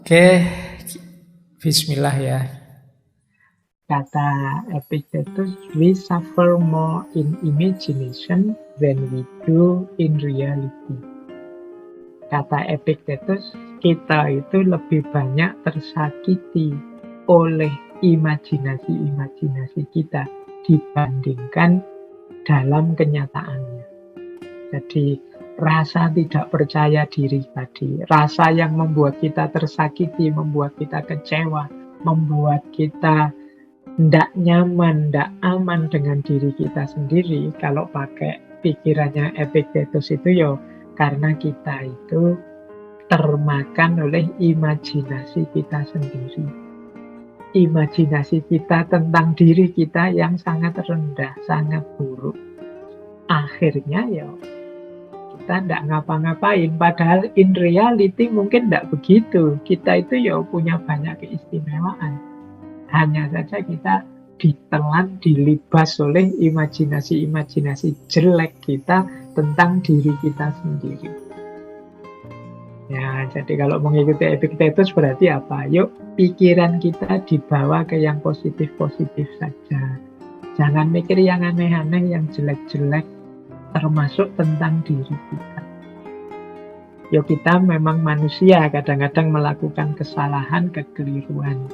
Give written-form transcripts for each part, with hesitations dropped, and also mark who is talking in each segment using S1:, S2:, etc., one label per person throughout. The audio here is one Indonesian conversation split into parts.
S1: Oke, bismillah ya.
S2: Kata Epictetus, we suffer more in imagination than we do in reality. Kata Epictetus, kita itu lebih banyak tersakiti oleh imajinasi-imajinasi kita dibandingkan dalam kenyataannya. Jadi rasa tidak percaya diri tadi, rasa yang membuat kita tersakiti, membuat kita kecewa, membuat kita tidak nyaman, tidak aman dengan diri kita sendiri. Kalau pakai pikirannya Epictetus itu ya karena kita itu termakan oleh imajinasi kita sendiri. Imajinasi kita tentang diri kita yang sangat rendah, sangat buruk. Akhirnya ya kita tidak ngapa-ngapain. Padahal in reality mungkin tidak begitu. Kita itu ya punya banyak keistimewaan. Hanya saja kita ditelan, dilibas oleh imajinasi-imajinasi jelek kita tentang diri kita sendiri. Ya, jadi kalau mengikuti Epictetus berarti apa? Yuk, pikiran kita dibawa ke yang positif-positif saja. Jangan mikir yang aneh-aneh, yang jelek-jelek, termasuk tentang diri kita. Yuk, kita memang manusia, kadang-kadang melakukan kesalahan, kekeliruan.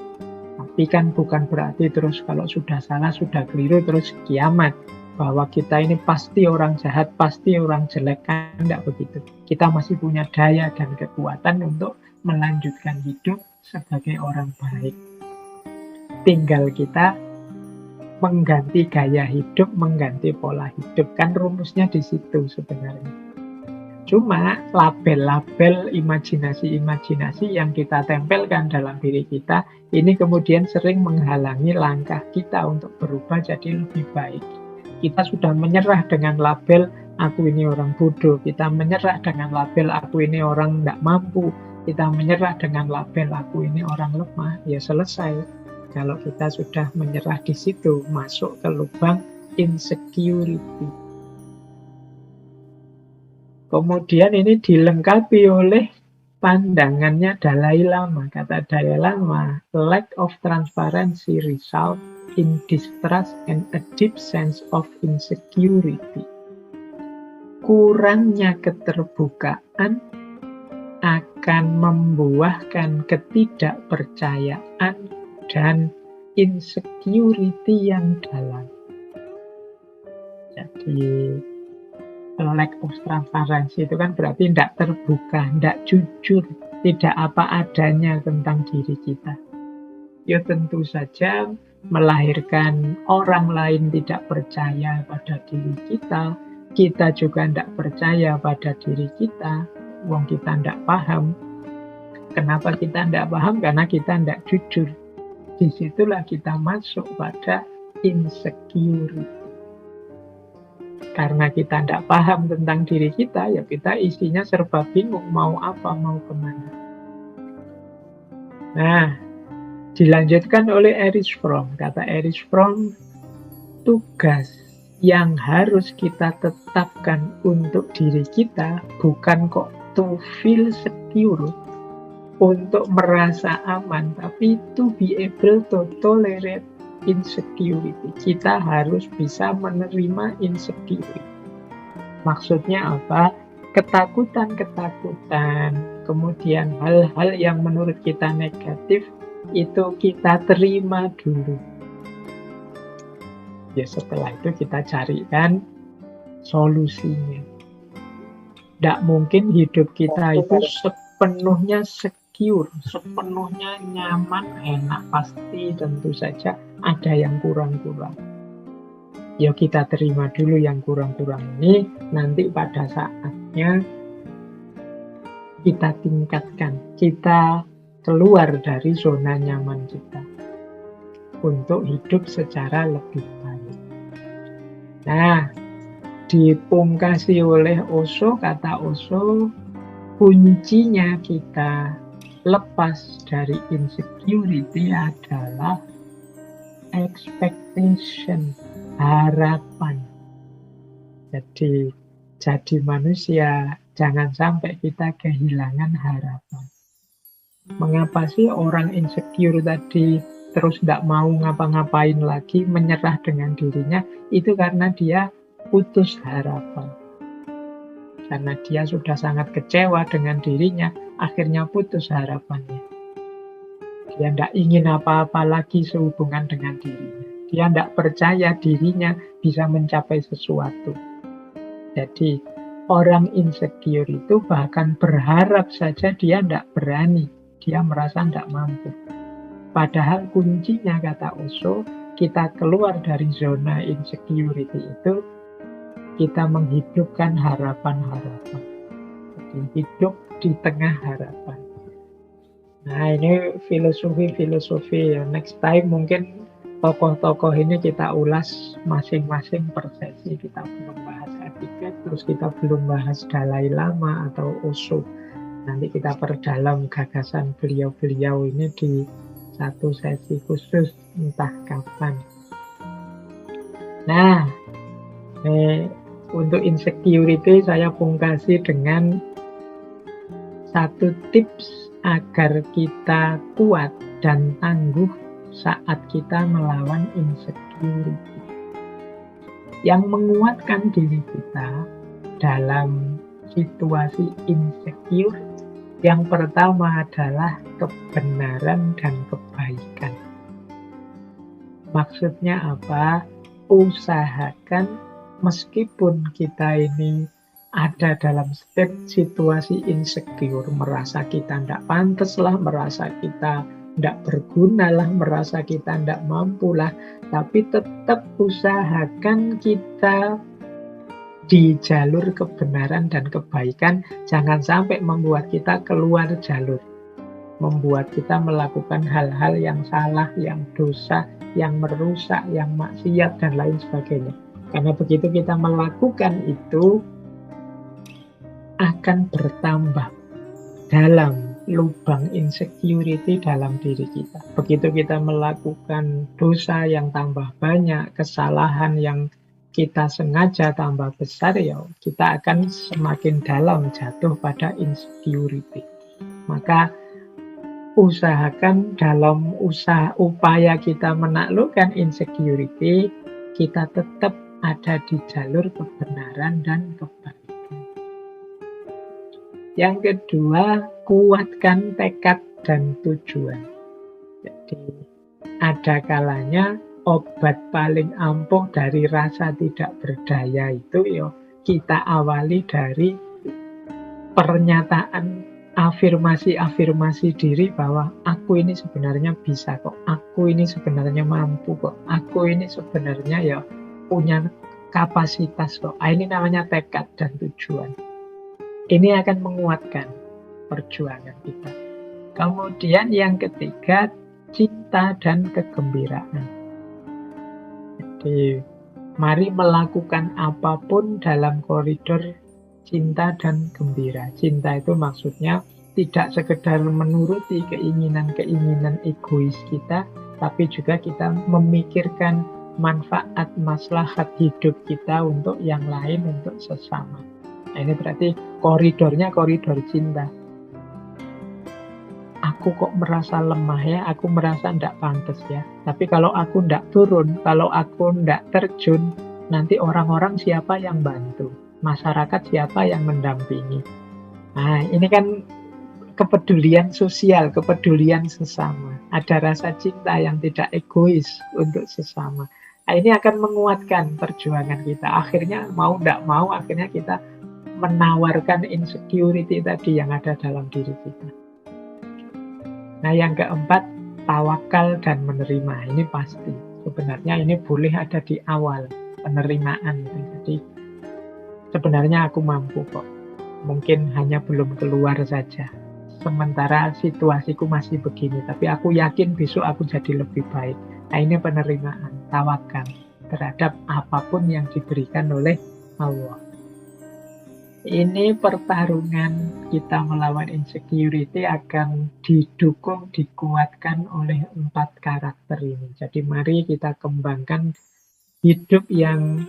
S2: Tapi kan bukan berarti terus kalau sudah salah, sudah keliru, terus kiamat. Bahwa kita ini pasti orang jahat, pasti orang jelek, kan tidak begitu. Kita masih punya daya dan kekuatan untuk melanjutkan hidup sebagai orang baik. Tinggal kita mengganti gaya hidup, mengganti pola hidup. Kan rumusnya di situ sebenarnya. Cuma label-label imajinasi-imajinasi yang kita tempelkan dalam diri kita, ini kemudian sering menghalangi langkah kita untuk berubah jadi lebih baik. Kita sudah menyerah dengan label, aku ini orang bodoh. Kita menyerah dengan label, aku ini orang tidak mampu. Kita menyerah dengan label, aku ini orang lemah. Ya selesai. Kalau kita sudah menyerah di situ, masuk ke lubang insecurity. Kemudian ini dilengkapi oleh pandangannya Dalai Lama. Kata Dalai Lama, lack of transparency result in distrust and a deep sense of insecurity. Kurangnya keterbukaan akan membuahkan ketidakpercayaan dan insecurity yang dalam. Jadi lack of transparency itu kan berarti tidak terbuka, tidak jujur, tidak apa adanya tentang diri kita. Ya tentu saja melahirkan orang lain tidak percaya pada diri kita juga tidak percaya pada diri kita, wong kita tidak paham. Kenapa kita tidak paham? Karena kita tidak jujur. Disitulah kita masuk pada insecurity. Karena kita tidak paham tentang diri kita, ya kita isinya serba bingung, mau apa, mau kemana. Nah, dilanjutkan oleh Erich Fromm. Kata Erich Fromm, tugas yang harus kita tetapkan untuk diri kita bukan kok to feel secure, untuk merasa aman, tapi to be able to tolerate insecurity. Kita harus bisa menerima insecurity. Maksudnya apa? Ketakutan-ketakutan, kemudian hal-hal yang menurut kita negatif, itu kita terima dulu. Ya setelah itu kita carikan solusinya. Tidak mungkin hidup kita itu sepenuhnya secure, sepenuhnya nyaman, enak. Pasti tentu saja ada yang kurang-kurang. Ya kita terima dulu yang kurang-kurang ini, nanti pada saatnya kita tingkatkan, kita keluar dari zona nyaman kita untuk hidup secara lebih baik. Nah, dipungkasi oleh Osho, kata Osho, kuncinya kita lepas dari insecurity adalah expectation, harapan. Jadi manusia jangan sampai kita kehilangan harapan. Mengapa sih orang insecure tadi terus tidak mau ngapa-ngapain lagi, menyerah dengan dirinya? Itu karena dia putus harapan. Karena dia sudah sangat kecewa dengan dirinya, akhirnya putus harapannya. Dia tidak ingin apa-apa lagi sehubungan dengan dirinya. Dia tidak percaya dirinya bisa mencapai sesuatu. Jadi, orang insecure itu bahkan berharap saja dia tidak berani. Dia merasa tidak mampu. Padahal kuncinya, kata Osho, kita keluar dari zona insecurity itu, kita menghidupkan harapan-harapan. Jadi hidup di tengah harapan. Nah, ini filosofi ya. Next time mungkin tokoh-tokoh ini kita ulas masing-masing per sesi. Kita belum bahas Epictetus, terus kita belum bahas Dalai Lama atau Osho. Nanti kita perdalam gagasan beliau-beliau ini di satu sesi khusus entah kapan. Nah, untuk insecurity saya pungkasi dengan satu tips agar kita kuat dan tangguh saat kita melawan insecurity. Yang menguatkan diri kita dalam situasi insecure, yang pertama adalah kebenaran dan kebaikan. Maksudnya apa? Usahakan meskipun kita ini ada dalam situasi insecure, merasa kita tidak pantas lah, merasa kita tidak berguna lah, merasa kita tidak mampu lah, tapi tetap usahakan kita di jalur kebenaran dan kebaikan. Jangan sampai membuat kita keluar jalur, membuat kita melakukan hal-hal yang salah, yang dosa, yang merusak, yang maksiat, dan lain sebagainya. Karena begitu kita melakukan itu, akan bertambah dalam lubang insecurity dalam diri kita. Begitu kita melakukan dosa yang tambah banyak, kesalahan yang kita sengaja tambah besar, ya kita akan semakin dalam jatuh pada insecurity. Maka usahakan dalam upaya kita menaklukkan insecurity, kita tetap ada di jalur kebenaran dan kebaikan. Yang kedua, kuatkan tekad dan tujuan. Jadi, ada kalanya obat paling ampuh dari rasa tidak berdaya itu ya kita awali dari pernyataan afirmasi diri bahwa aku ini sebenarnya bisa kok, aku ini sebenarnya mampu kok, aku ini sebenarnya ya punya kapasitas kok. Ini namanya tekad dan tujuan. Ini akan menguatkan perjuangan kita. Kemudian yang ketiga, cinta dan kegembiraan. Jadi, mari melakukan apapun dalam koridor cinta dan gembira. Cinta itu maksudnya tidak sekedar menuruti keinginan-keinginan egois kita, tapi juga kita memikirkan manfaat maslahat hidup kita untuk yang lain, untuk sesama. Nah, ini berarti koridornya koridor cinta. Aku kok merasa lemah ya, aku merasa tidak pantas ya. Tapi kalau aku tidak turun, kalau aku tidak terjun, nanti orang-orang siapa yang bantu? Masyarakat siapa yang mendampingi? Nah, ini kan kepedulian sosial, kepedulian sesama. Ada rasa cinta yang tidak egois untuk sesama. Nah, ini akan menguatkan perjuangan kita. Akhirnya mau tidak mau, akhirnya kita menawarkan insecurity tadi yang ada dalam diri kita. Nah, yang keempat, tawakal dan menerima. Ini pasti. Sebenarnya ini boleh ada di awal penerimaan. Jadi, sebenarnya aku mampu kok. Mungkin hanya belum keluar saja. Sementara situasiku masih begini. Tapi aku yakin besok aku jadi lebih baik. Nah, ini penerimaan, tawakal terhadap apapun yang diberikan oleh Allah. Ini pertarungan kita melawan insecurity akan didukung, dikuatkan oleh 4 karakter ini. Jadi mari kita kembangkan hidup yang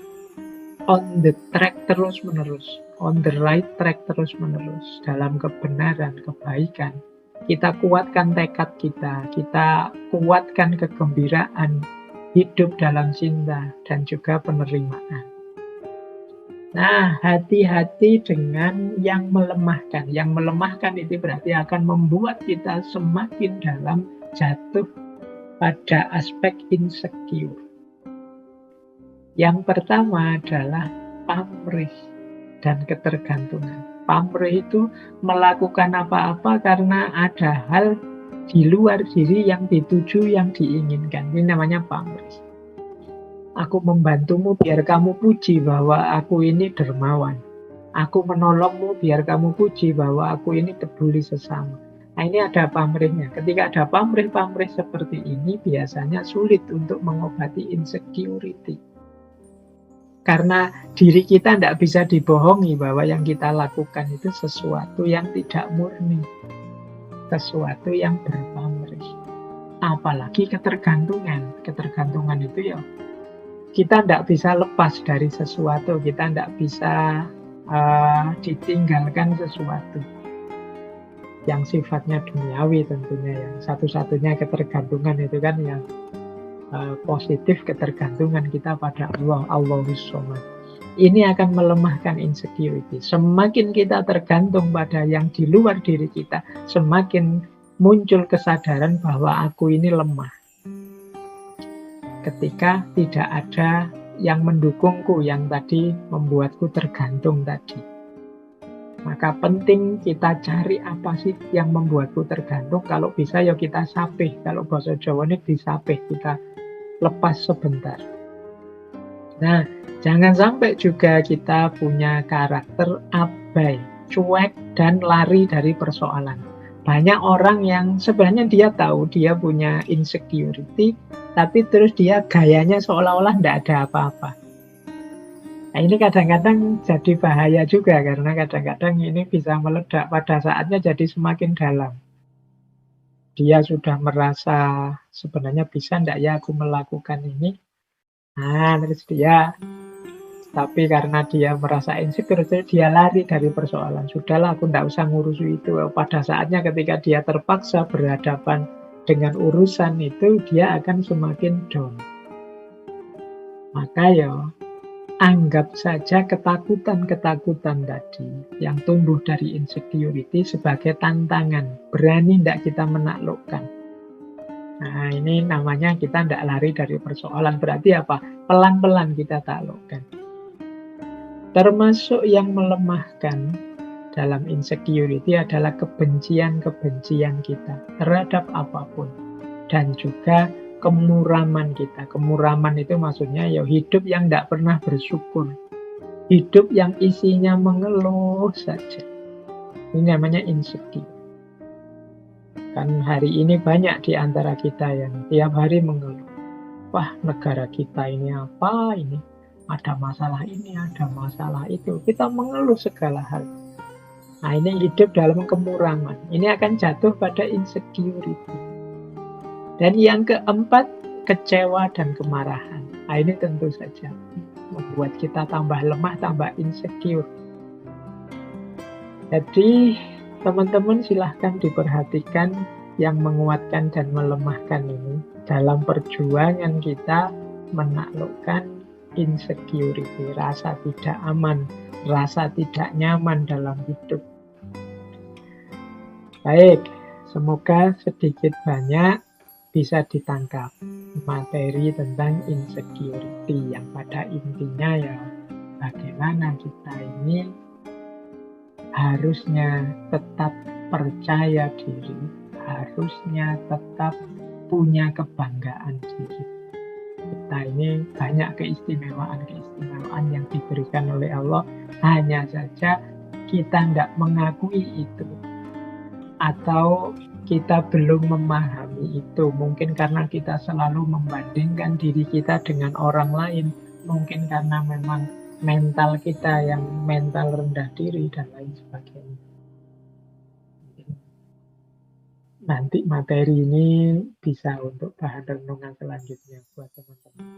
S2: on the track terus-menerus, on the right track terus-menerus, dalam kebenaran, kebaikan, Kita kuatkan tekad kita kuatkan kegembiraan hidup dalam cinta dan juga penerimaan. Nah, hati-hati dengan yang melemahkan. Yang melemahkan itu berarti akan membuat kita semakin dalam jatuh pada aspek insecure. Yang pertama adalah pamrih dan ketergantungan. Pamrih itu melakukan apa-apa karena ada hal di luar diri yang dituju, yang diinginkan. Ini namanya pamrih. Aku membantumu biar kamu puji bahwa aku ini dermawan. Aku menolongmu biar kamu puji bahwa aku ini peduli sesama. Nah, ini ada pamrihnya. Ketika ada pamrih-pamrih seperti ini, biasanya sulit untuk mengobati insecurity. Karena diri kita tidak bisa dibohongi bahwa yang kita lakukan itu sesuatu yang tidak murni. Sesuatu yang berpamrih. Apalagi ketergantungan. Ketergantungan itu ya, kita tidak bisa lepas dari sesuatu. Kita tidak bisa ditinggalkan sesuatu yang sifatnya duniawi tentunya. Yang satu-satunya ketergantungan itu kan yang positif, ketergantungan kita pada Allah, Allahus Somad. Ini akan melemahkan insecurity. Semakin kita tergantung pada yang di luar diri kita, semakin muncul kesadaran bahwa aku ini lemah. Ketika tidak ada yang mendukungku, yang tadi membuatku tergantung tadi. Maka penting kita cari apa sih yang membuatku tergantung. Kalau bisa ya kita sapih. Kalau bahasa Jawa ini disapih, kita lepas sebentar. Nah, jangan sampai juga kita punya karakter abai, cuek, dan lari dari persoalan. Banyak orang yang sebenarnya dia tahu dia punya insecurity, tapi terus dia gayanya seolah-olah tidak ada apa-apa. Nah, ini kadang-kadang jadi bahaya juga, karena kadang-kadang ini bisa meledak pada saatnya jadi semakin dalam. Dia sudah merasa sebenarnya bisa enggak ya aku melakukan ini. Nah, terus tapi karena dia merasa insecure, dia lari dari persoalan. Sudahlah, aku enggak usah ngurus itu. Pada saatnya ketika dia terpaksa berhadapan dengan urusan itu, dia akan semakin down. Maka ya, anggap saja ketakutan-ketakutan tadi yang tumbuh dari insecurity sebagai tantangan. Berani enggak kita menaklukkan? Nah, ini namanya kita tidak lari dari persoalan. Berarti apa? Pelan-pelan kita taklukkan. Termasuk yang melemahkan dalam insecurity adalah kebencian-kebencian kita terhadap apapun. Dan juga kemuraman kita. Kemuraman itu maksudnya ya hidup yang tidak pernah bersyukur. Hidup yang isinya mengeluh saja. Ini namanya insecure. Kan hari ini banyak di antara kita yang tiap hari mengeluh. Wah, negara kita ini apa ini? Ada masalah ini, ada masalah itu. Kita mengeluh segala hal. Nah, ini hidup dalam kemuraman. Ini akan jatuh pada insecurity. Dan yang keempat, kecewa dan kemarahan. Nah, ini tentu saja membuat kita tambah lemah, tambah insecure. Jadi, teman-teman silahkan diperhatikan yang menguatkan dan melemahkan ini dalam perjuangan kita menaklukkan insecurity, rasa tidak aman, rasa tidak nyaman dalam hidup. Baik, semoga sedikit banyak bisa ditangkap materi tentang insecurity yang pada intinya ya bagaimana kita ini harusnya tetap percaya diri, harusnya tetap punya kebanggaan diri. Kita ini banyak keistimewaan-keistimewaan yang diberikan oleh Allah, hanya saja kita tidak mengakui itu. Atau kita belum memahami itu. Mungkin karena kita selalu membandingkan diri kita dengan orang lain. Mungkin karena memang mental kita yang mental rendah diri dan lain sebagainya. Nanti materi ini bisa untuk bahan renungan selanjutnya buat teman-teman.